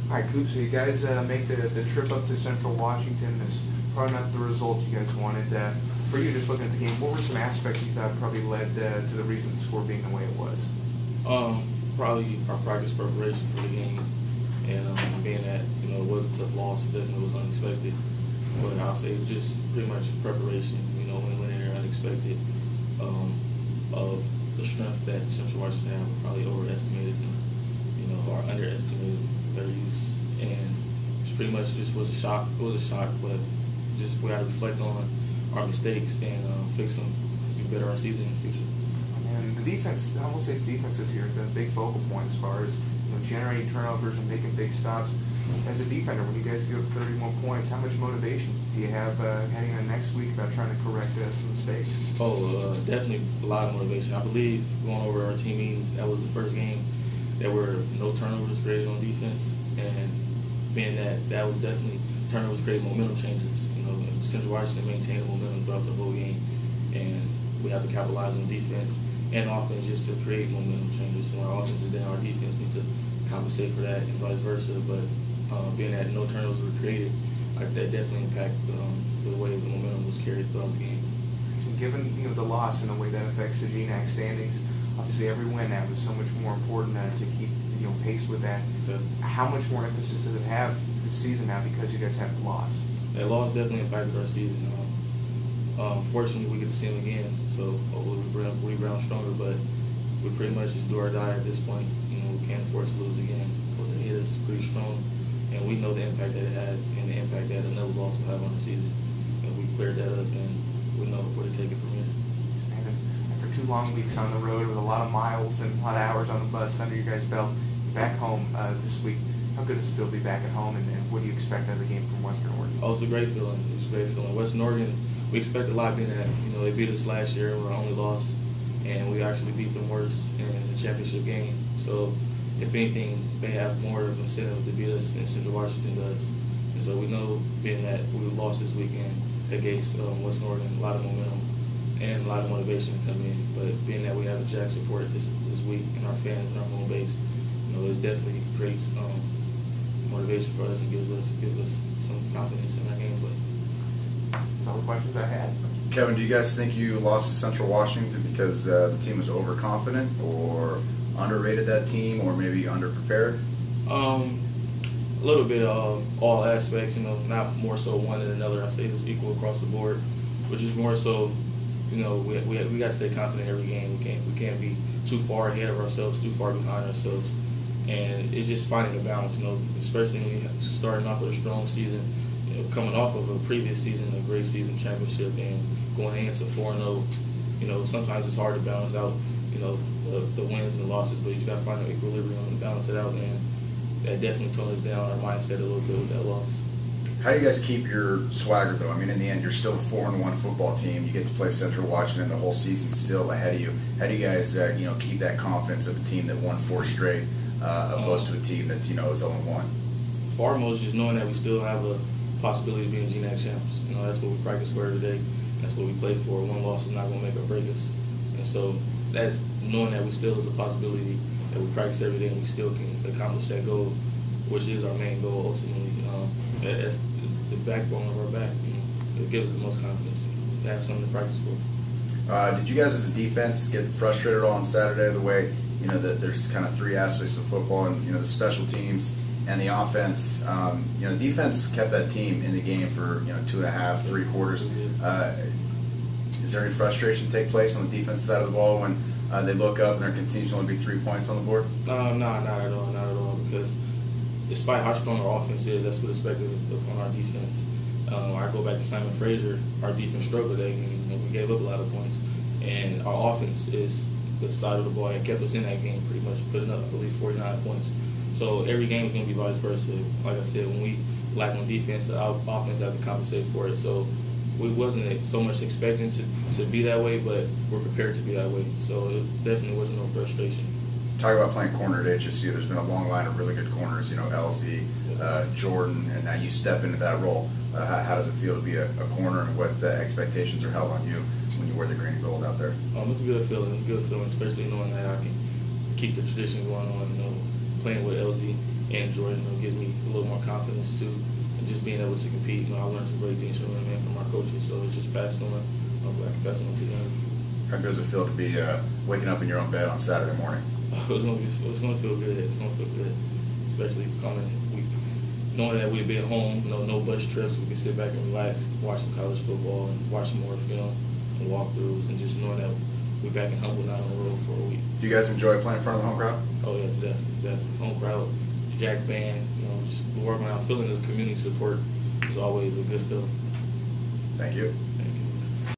All right, Coop, so you guys make the trip up to Central Washington. It's probably not the results you guys wanted. For you, just looking at the game, what were some aspects you thought probably led to the reason the score being the way it was? Probably our practice preparation for the game, and being that it was a tough loss, it definitely was unexpected. But I'll say just pretty much preparation. When we went in there unexpected, of the strength that Central Washington had, we probably overestimated them, or underestimated their use, and it's pretty much just was a shock. It was a shock, but just we got to reflect on our mistakes and fix them, do better our season in the future. And the defense, I will say, defense this year has been a big focal point as far as generating turnovers and making big stops. As a defender, when you guys give up 31 points, how much motivation do you have heading into next week about trying to correct some mistakes? Definitely a lot of motivation. I believe going over our team meetings, that was the first game there were no turnovers created on defense, and being that was definitely turnovers created momentum changes. Central Washington maintained momentum throughout the whole game, and we have to capitalize on defense and offense just to create momentum changes. So our offense is down, our defense need to compensate for that, and vice versa. But being that no turnovers were created, that definitely impacted the way the momentum was carried throughout the game. So given the loss and the way that affects the GNAC standings, obviously every win now is so much more important to keep pace with that. Okay. How much more emphasis does it have this season now because you guys have the loss? That loss definitely impacted our season. Fortunately, we get to see them again, so hopefully we rebound stronger. But we pretty much just do or die at this point. We can't afford to lose again. They hit us pretty strong, and we know the impact that it has and the impact that another loss will have on the season. And we cleared that up, and we know where to take it from here. And after 2 long weeks on the road with a lot of miles and a lot of hours on the bus under your guys' belt, back home this week, how good does it feel to be back at home, and what do you expect out of the game from Western Oregon? It's a great feeling. It's a great feeling. Western Oregon, we expect a lot being that. They beat us last year. We're our only loss, and we actually beat them worse in the championship game. So, if anything, they have more of an incentive to beat us than Central Washington does. And so we know, being that we lost this weekend against Western Oregon, a lot of momentum and a lot of motivation to come in. But being that we have a Jack support this week and our fans and our home base, it definitely creates motivation for us and gives us some confidence in our gameplay. That's all the questions I had. Kevin, do you guys think you lost to Central Washington because the team was overconfident, or underrated that team, or maybe underprepared? A little bit of all aspects, not more so one than another. I say it's equal across the board, which is more so, we got to stay confident every game. We can't be too far ahead of ourselves, too far behind ourselves. And it's just finding a balance, especially when you're starting off with a strong season, coming off of a previous season, a great season, championship, and going into 4-0. Sometimes it's hard to balance out, the wins and the losses, but you just got to find an equilibrium and balance it out, and that definitely toned us down our mindset a little bit with that loss. How do you guys keep your swagger, though? In the end, you're still a 4-1 football team. You get to play Central Washington the whole season still ahead of you. How do you guys, keep that confidence of a team that won 4 straight? Opposed to a team that is 0-1. Foremost, just knowing that we still have a possibility of being GNAC champs. That's what we practice for every day. That's what we play for. One loss is not going to make or break us. And so that's knowing that we still is a possibility, that we practice every day and we still can accomplish that goal, which is our main goal ultimately. That's the backbone of our back. It gives us the most confidence to have something to practice for. Did you guys as a defense get frustrated on Saturday the way that there's kind of 3 aspects of football, and the special teams and the offense? Defense kept that team in the game for 2.5, 3 quarters. Is there any frustration take place on the defensive side of the ball when they look up and there continues to only be 3 points on the board? No, not at all. Because despite how strong our offense is, that's what expected upon our defense. I go back to Simon Frazier. Our defense struggled that game, and we gave up a lot of points. And our offense is the side of the ball that kept us in that game, pretty much putting up, I believe, 49 points. So every game is going to be vice versa. Like I said, when we lack on defense, our offense has to compensate for it. So we wasn't so much expecting to be that way, but we're prepared to be that way. So it definitely wasn't no frustration. Talk about playing corner at HSU. There's been a long line of really good corners, LZ, Jordan, and now you step into that role. How does it feel to be a corner, and what expectations are held on you when you wear the green and gold out there? It's a good feeling. It's a good feeling, especially knowing that I can keep the tradition going on. Playing with LZ and Jordan, gives me a little more confidence too. And just being able to compete, I learned some great things from them and from our coaches. So it's just passed on. Hopefully I can pass it on to them. How good does it feel to be waking up in your own bed on Saturday morning? It's gonna feel good. It's gonna feel good, especially knowing that we'll be at home. No bus trips. We can sit back and relax, watch some college football, and watch some more film and walkthroughs, and just knowing that we're back in Humboldt, not on the road for a week. Do you guys enjoy playing in front of the home crowd? Oh yes, definitely. Home crowd, Jack band. Just working out, feeling the community support is always a good feeling. Thank you. Thank you.